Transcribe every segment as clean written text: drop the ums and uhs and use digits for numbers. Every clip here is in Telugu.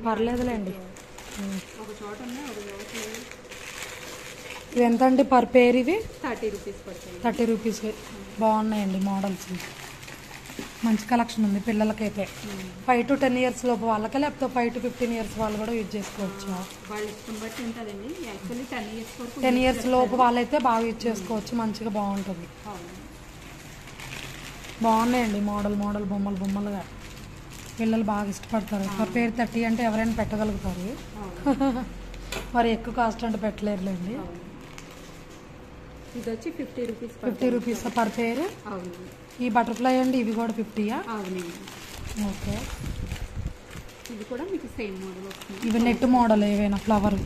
పర్లేదులేండి. ఒక చోట ఉన్నాయి, ఒక చోట ఇవి ఎంత అండి పర్ పేర్? ఇవి 30 రూపీస్ పడుతుంది. 30 రూపీస్. బాగున్నాయండి మోడల్స్, మంచి కలెక్షన్ ఉంది పిల్లలకైతే. 5 to 10 years లోపు వాళ్ళకి, లేకపోతే 5 to 15 years వాళ్ళు కూడా యూజ్ చేసుకోవచ్చు. వాళ్ళ ఇష్టం బట్టి ఉంటుందండి. యాక్చువల్లీ 10 years వరకు 10 years లోపు వాళ్ళైతే బాగా యూజ్ చేసుకోవచ్చు, మంచిగా బాగుంటుంది. బాగున్నాయండి మోడల్ బొమ్మలుగా పిల్లలు బాగా ఇష్టపడతారు. పర్ పేరు 30 అంటే ఎవరైనా పెట్టగలుగుతారు. మరి ఎక్కువ కాస్ట్ అంటే పెట్టలేరులేండి. ఇది వచ్చి 50 రూపీస్. 50 రూపీస్ పర్ పేరు. ఈ బటర్ఫ్లై అండి, ఇవి కూడా 50యా? అవునండి. ఓకే. ఇది కూడా మీకు సేమ్ మోడల్ వస్తుంది. ఇవి నెట్ మోడల్ ఏవైనా ఫ్లవర్.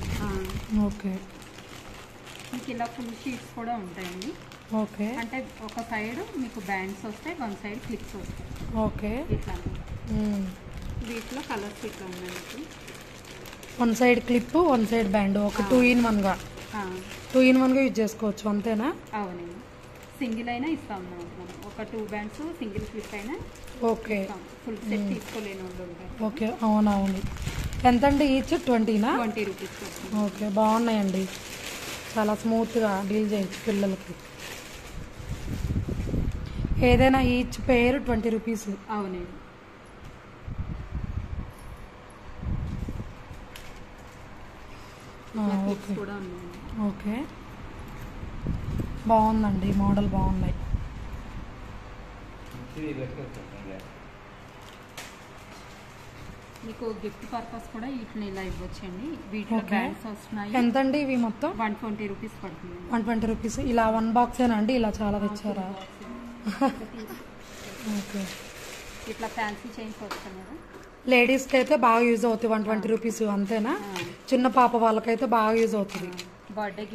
ఓకే. మీకు ఇలా ఫుల్ షీట్స్ కూడా ఉంటాయండి. ఓకే. అంటే ఒక సైడ్ మీకు బ్యాండ్స్ వస్తాయి, వన్ సైడ్ క్లిప్స్ వస్తాయి. ఓకే. ఇట్లా వీటిలో కలర్స్ ఇట్లా ఉన్నాయి. One side clip, one side band. ఒక 2 in 1 గా యూజ్ చేసుకోవచ్చు, అంతేనా? అవునండి. సింగిల్ అయినా ఇస్తాం మనం. ఒక 2 బ్యాండ్స్ సింగిల్ క్లిప్ అయినా. ఓకే. ఫుల్ సెట్ తీసుకోలేని వాళ్ళు ఉంటారు. ఓకే. అవునవును. ఎంతండి ఈచ్? 20నా? 20 రూపీస్. ఓకే. బాగున్నాయండి, చాలా స్మూత్గా డీల్ చేయొచ్చు పిల్లలకి. ఏదైనా ఈచ్ పేరు 20 రూపీస్. అవునండి. ఓకే. బాగుందండి, మోడల్ బాగున్నాయి. మీకు గిఫ్ట్ పర్పస్ కూడా వీటిని ఇలా ఇవ్వచ్చండి. వీటిలో బ్యాండ్స్ వస్తున్నాయి. ఎంతండి ఇవి మొత్తం? 120 రూపీస్ పడుతుంది. 120 రూపీస్. ఇలా 1 బాక్స్ అండి? ఇలా చాలా తెచ్చారా? ఓకే. ఇట్లా ఫ్యాన్సీ చైన్స్ వస్తాయి కదా, లేడీస్కి అయితే బాగా యూజ్ అవుతుంది. 120 రూపీస్ అంతేనా? చిన్న పాప వాళ్ళకైతే బాగా యూజ్ అవుతుంది.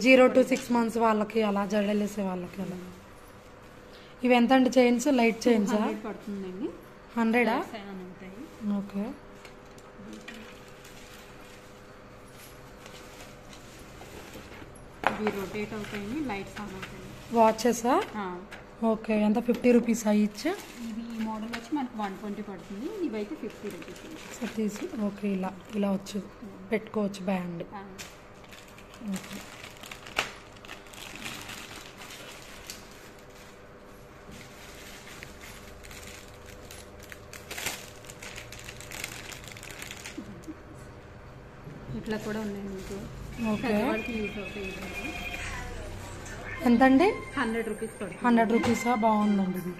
0 to 6 months వాళ్ళకి, అలా జడలేసే వాళ్ళకి అలా. ఇవి ఎంత అండి చైన్స్? లైట్ చైన్స్ పడుతుందండి. 100? ఓకే. ఇవి రొటేట్ అవుతాయి, లైట్స్ ఆన్ అవుతాయి. వాచెసా? ఓకే. ఎంత? 50 రూపీస్ ఇచ్? ఇవి ఈ మోడల్ వచ్చి మనకు 120 పడుతుంది. ఇవైతే 50 రూపీస్. తీసి ఓకే. ఇలా వచ్చు, పెట్టుకోవచ్చు బ్యాండ్. ఓకే. ఇట్లా కూడా ఉన్నాయి మీకు. ఓకే. యూజ్ అవుతాయి. ఎంతండి? 100 రూపీస్ పడుతుంది. 100 రూపీసా? బాగుందండి ఇది.